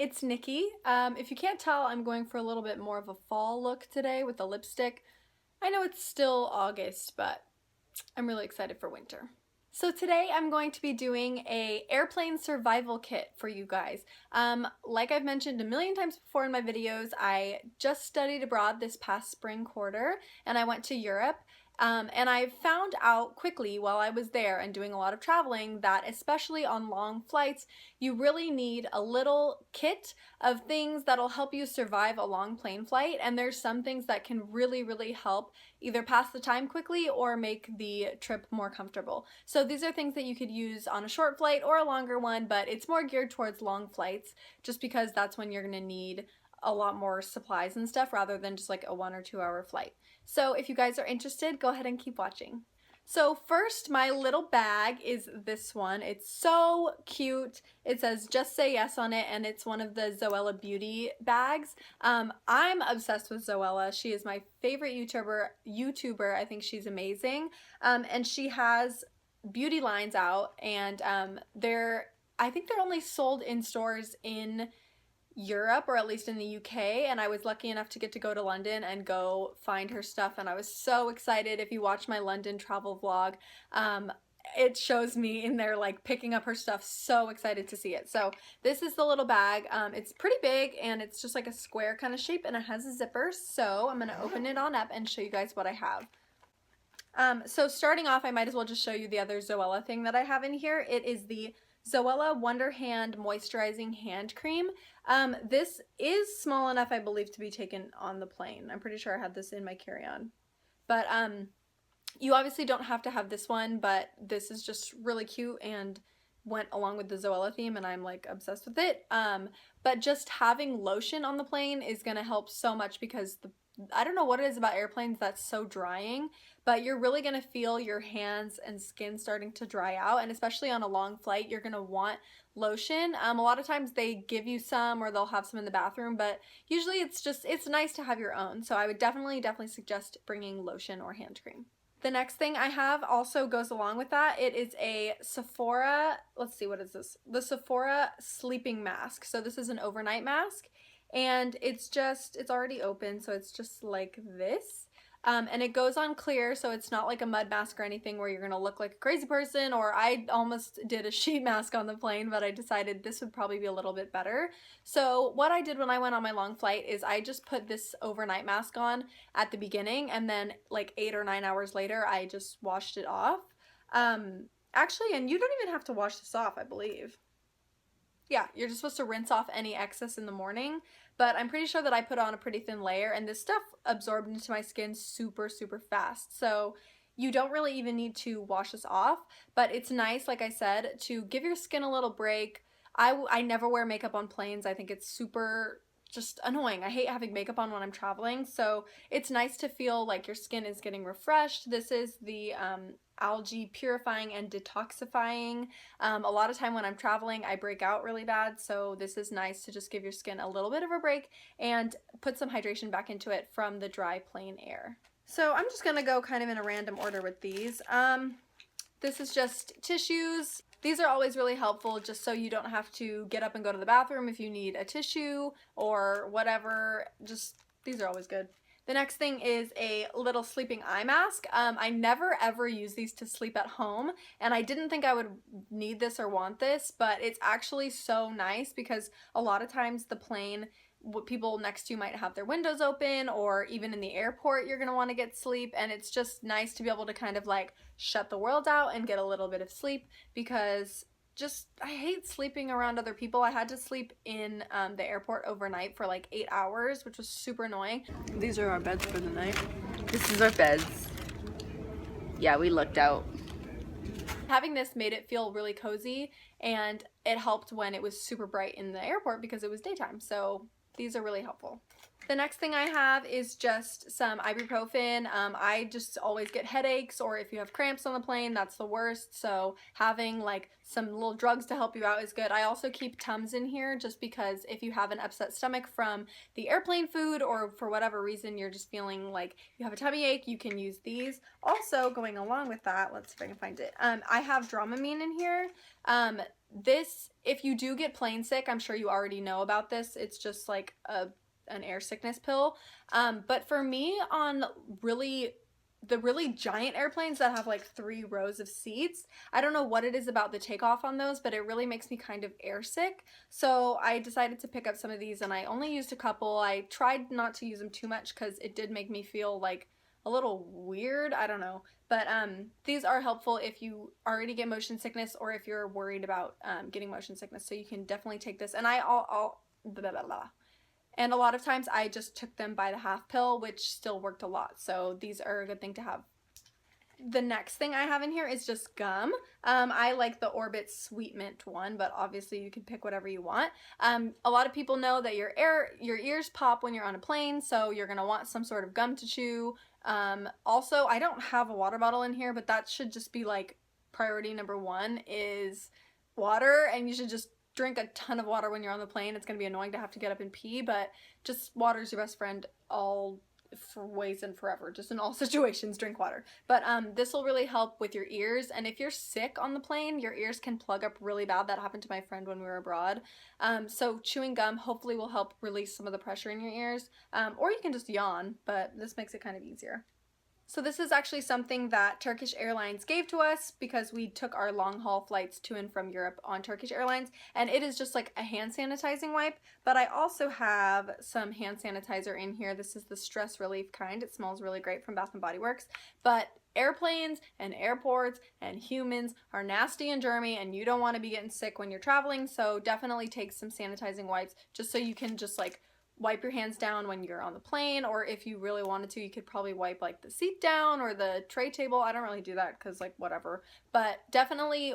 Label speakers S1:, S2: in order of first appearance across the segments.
S1: it's Nikki. If you can't tell, I'm going for a little bit more of a fall look today with the lipstick. I know it's still August, but I'm really excited for winter. So today I'm going to be doing a airplane survival kit for you guys. Like I've mentioned a million times before in my videos, I just studied abroad this past spring quarter and I went to Europe. And I found out quickly while I was there and doing a lot of traveling that especially on long flights, you really need a little kit of things that'll help you survive a long plane flight. And there's some things that can really help either pass the time quickly or make the trip more comfortable. So these are things that you could use on a short flight or a longer one, but it's more geared towards long flights just because that's when you're gonna need a lot more supplies and stuff rather than just like a 1 or 2 hour flight. So if you guys are interested, go ahead and keep watching. So first, my little bag is this one. It's so cute. It says just say yes on it, and it's one of the Zoella beauty bags. I'm obsessed with Zoella. She is my favorite YouTuber. I think she's amazing. And she has beauty lines out, and I think they're only sold in stores in Europe, or at least in the UK, and I was lucky enough to get to go to London and go find her stuff, and I was so excited. If you watch my London travel vlog, it shows me in there like picking up her stuff, so excited to see it. So this is the little bag. It's pretty big and it's just like a square kind of shape and it has a zipper, so I'm gonna open it on up and show you guys what I have. So starting off, I might as well just show you the other Zoella thing that I have in here. It is the Zoella Wonder Hand Moisturizing Hand Cream. This is small enough, I believe, to be taken on the plane. I'm pretty sure I had this in my carry-on. But you obviously don't have to have this one, but this is just really cute and went along with the Zoella theme, and I'm like obsessed with it. But just having lotion on the plane is gonna help so much because I don't know what it is about airplanes that's so drying, but you're really going to feel your hands and skin starting to dry out, and especially on a long flight, you're going to want lotion. A lot of times they give you some or they'll have some in the bathroom, but usually it's nice to have your own, so I would definitely suggest bringing lotion or hand cream. The next thing I have also goes along with that. It is a Sephora, let's see, what is this? The Sephora sleeping mask. So this is an overnight mask. And it's already open, so it's just like this. And it goes on clear, so it's not like a mud mask or anything where you're gonna look like a crazy person, or I almost did a sheet mask on the plane, but I decided this would probably be a little bit better. So what I did when I went on my long flight is I just put this overnight mask on at the beginning, and then like 8 or 9 hours later, I just washed it off. Actually, and you don't even have to wash this off, I believe. Yeah, you're just supposed to rinse off any excess in the morning, but I'm pretty sure that I put on a pretty thin layer, and this stuff absorbed into my skin super fast, so you don't really even need to wash this off, but it's nice, like I said, to give your skin a little break. I never wear makeup on planes. I think it's super just annoying. I hate having makeup on when I'm traveling, so it's nice to feel like your skin is getting refreshed. This is the algae purifying and detoxifying. A lot of time when I'm traveling, I break out really bad, so this is nice to just give your skin a little bit of a break and put some hydration back into it from the dry plane air. So I'm just gonna go kind of in a random order with these. This is just tissues. These are always really helpful just so you don't have to get up and go to the bathroom if you need a tissue or whatever. These are always good. The next thing is a little sleeping eye mask. I never ever use these to sleep at home, and I didn't think I would need this or want this, but it's actually so nice because a lot of times the plane, people next to you might have their windows open, or even in the airport you're gonna want to get sleep, and it's just nice to be able to kind of like shut the world out and get a little bit of sleep, because I hate sleeping around other people. I had to sleep in the airport overnight for like 8 hours, which was super annoying.
S2: These are our beds for the night. This is our beds. Yeah, we looked out.
S1: Having this made it feel really cozy, and it helped when it was super bright in the airport because it was daytime, so these are really helpful. The next thing I have is just some ibuprofen. I just always get headaches, or if you have cramps on the plane, that's the worst. So having like some little drugs to help you out is good. I also keep Tums in here just because if you have an upset stomach from the airplane food, or for whatever reason you're just feeling like you have a tummy ache, you can use these. Also, going along with that, let's see if I can find it. I have Dramamine in here. This, if you do get plane sick, I'm sure you already know about this. It's just like an air sickness pill. But for me, on the really giant airplanes that have like 3 rows of seats, I don't know what it is about the takeoff on those, but it really makes me kind of air sick. So I decided to pick up some of these, and I only used a couple. I tried not to use them too much because it did make me feel like a little weird, I don't know. But these are helpful if you already get motion sickness, or if you're worried about getting motion sickness. So you can definitely take this. And I'll blah, blah, blah. And a lot of times I just took them by the half pill, which still worked a lot. So these are a good thing to have. The next thing I have in here is just gum. I like the Orbit Sweet Mint one, but obviously you can pick whatever you want. A lot of people know that your ears pop when you're on a plane, so you're gonna want some sort of gum to chew. Also, I don't have a water bottle in here, but that should just be like priority number 1 is water, and you should just drink a ton of water when you're on the plane. It's gonna be annoying to have to get up and pee, but just water's your best friend all for ways and forever. Just in all situations, drink water. But this will really help with your ears, and if you're sick on the plane, your ears can plug up really bad. That happened to my friend when we were abroad. So chewing gum hopefully will help release some of the pressure in your ears, or you can just yawn, but this makes it kind of easier. So this is actually something that Turkish Airlines gave to us because we took our long haul flights to and from Europe on Turkish Airlines, and it is just like a hand sanitizing wipe, but I also have some hand sanitizer in here. This is the stress relief kind. It smells really great from Bath & Body Works, but airplanes and airports and humans are nasty and germy, and you don't want to be getting sick when you're traveling, so definitely take some sanitizing wipes just so you can just like wipe your hands down when you're on the plane, or if you really wanted to, you could probably wipe like the seat down or the tray table. I don't really do that because like whatever, but definitely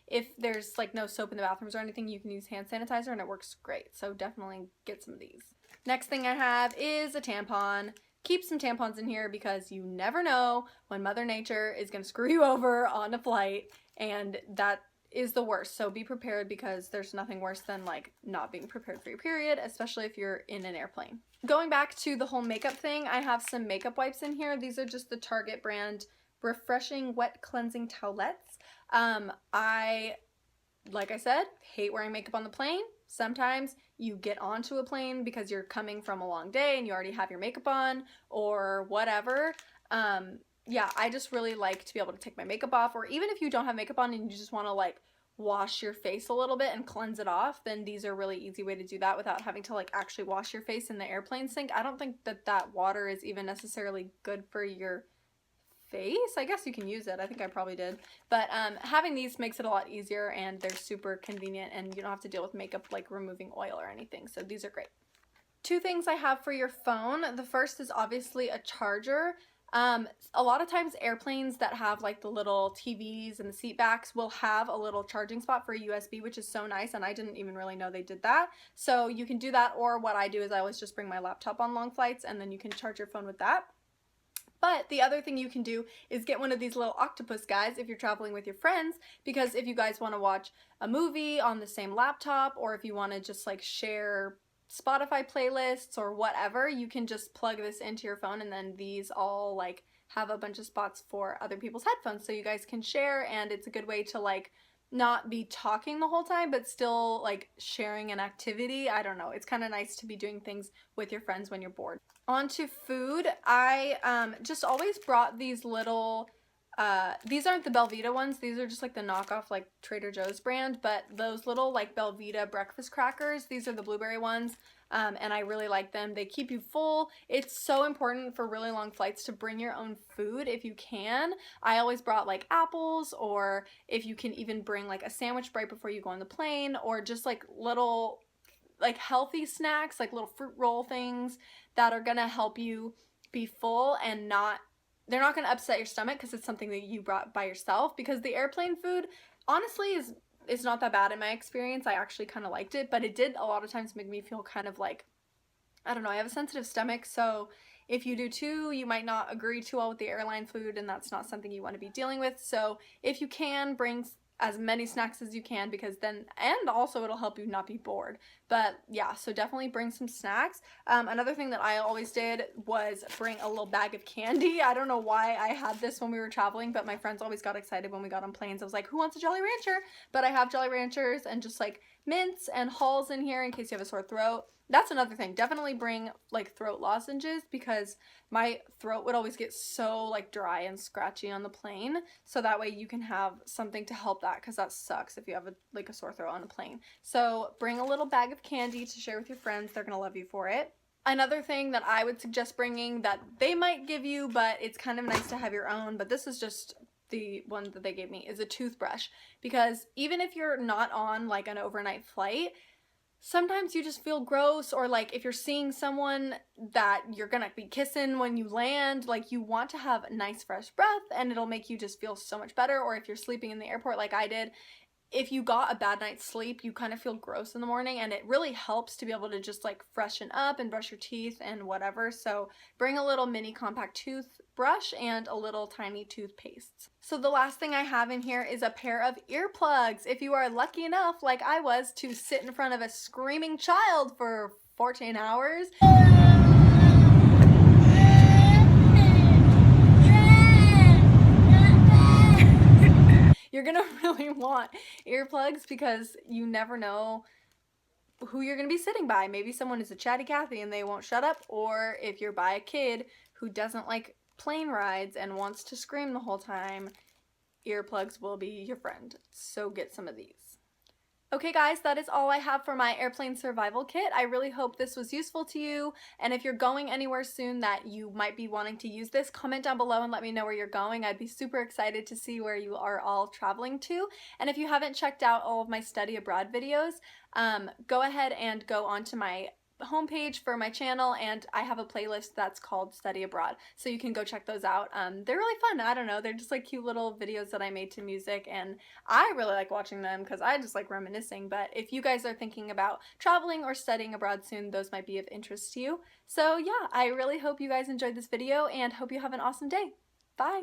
S1: if there's like no soap in the bathrooms or anything, you can use hand sanitizer and it works great. So definitely get some of these. Next thing I have is a tampon. Keep some tampons in here because you never know when Mother Nature is going to screw you over on a flight, and that is the worst. So be prepared, because there's nothing worse than like not being prepared for your period, especially if you're in an airplane. Going back to the whole makeup thing, I have some makeup wipes in here. These are just the Target brand Refreshing Wet Cleansing Towelettes. Like I said, hate wearing makeup on the plane. Sometimes you get onto a plane because you're coming from a long day and you already have your makeup on or whatever. Yeah, I just really like to be able to take my makeup off, or even if you don't have makeup on and you just want to like wash your face a little bit and cleanse it off, then these are a really easy way to do that without having to like actually wash your face in the airplane sink. I don't think that water is even necessarily good for your face. I guess you can use it. I think I probably did. But having these makes it a lot easier, and they're super convenient, and you don't have to deal with makeup like removing oil or anything. So these are great. 2 things I have for your phone. The first is obviously a charger. A lot of times airplanes that have like the little TVs and the seat backs will have a little charging spot for a USB, which is so nice, and I didn't even really know they did that. So you can do that, or what I do is I always just bring my laptop on long flights, and then you can charge your phone with that. But the other thing you can do is get one of these little octopus guys if you're traveling with your friends, because if you guys want to watch a movie on the same laptop, or if you want to just like share Spotify playlists or whatever, you can just plug this into your phone, and then these all like have a bunch of spots for other people's headphones so you guys can share, and it's a good way to like not be talking the whole time but still like sharing an activity. I don't know, it's kind of nice to be doing things with your friends when you're bored. On to food. I just always brought these little these aren't the Belvita ones, these are just like the knockoff like Trader Joe's brand, but those little like Belvita breakfast crackers, these are the blueberry ones, and I really like them. They keep you full. It's so important for really long flights to bring your own food if you can. I always brought like apples, or if you can even bring like a sandwich right before you go on the plane, or just like little like healthy snacks, like little fruit roll things that are gonna help you be full and they're not going to upset your stomach because it's something that you brought by yourself. Because the airplane food, honestly, is not that bad in my experience. I actually kind of liked it, but it did a lot of times make me feel kind of like I don't know, I have a sensitive stomach, so if you do too, you might not agree too well with the airline food, and that's not something you want to be dealing with. So if you can, bring as many snacks as you can, because then, and also it'll help you not be bored. But yeah, so definitely bring some snacks. Another thing that I always did was bring a little bag of candy. I don't know why I had this when we were traveling, but my friends always got excited when we got on planes. I was like, who wants a Jolly Rancher? But I have Jolly Ranchers and just like mints and Halls in here in case you have a sore throat. That's another thing. Definitely bring like throat lozenges, because my throat would always get so like dry and scratchy on the plane. So that way you can have something to help that, because that sucks if you have a sore throat on a plane. So bring a little bag of candy to share with your friends. They're gonna love you for it. Another thing that I would suggest bringing that they might give you, but it's kind of nice to have your own, but this is just the one that they gave me, is a toothbrush. Because even if you're not on like an overnight flight, sometimes you just feel gross, or like if you're seeing someone that you're gonna be kissing when you land, like you want to have nice fresh breath and it'll make you just feel so much better. Or if you're sleeping in the airport like I did, if you got a bad night's sleep, you kind of feel gross in the morning, and it really helps to be able to just like freshen up and brush your teeth and whatever. So bring a little mini compact toothbrush and a little tiny toothpaste. So the last thing I have in here is a pair of earplugs. If you are lucky enough, like I was, to sit in front of a screaming child for 14 hours, you're gonna really want earplugs, because you never know who you're gonna be sitting by. Maybe someone is a chatty Cathy and they won't shut up, or if you're by a kid who doesn't like plane rides and wants to scream the whole time, earplugs will be your friend. So get some of these. Okay guys, that is all I have for my airplane survival kit. I really hope this was useful to you, and if you're going anywhere soon that you might be wanting to use this, comment down below and let me know where you're going. I'd be super excited to see where you are all traveling to. And if you haven't checked out all of my study abroad videos, go ahead and go onto my homepage for my channel, and I have a playlist that's called Study Abroad, so you can go check those out. They're really fun. I don't know, they're just like cute little videos that I made to music, and I really like watching them because I just like reminiscing. But if you guys are thinking about traveling or studying abroad soon, those might be of interest to you. So yeah, I really hope you guys enjoyed this video and hope you have an awesome day. Bye!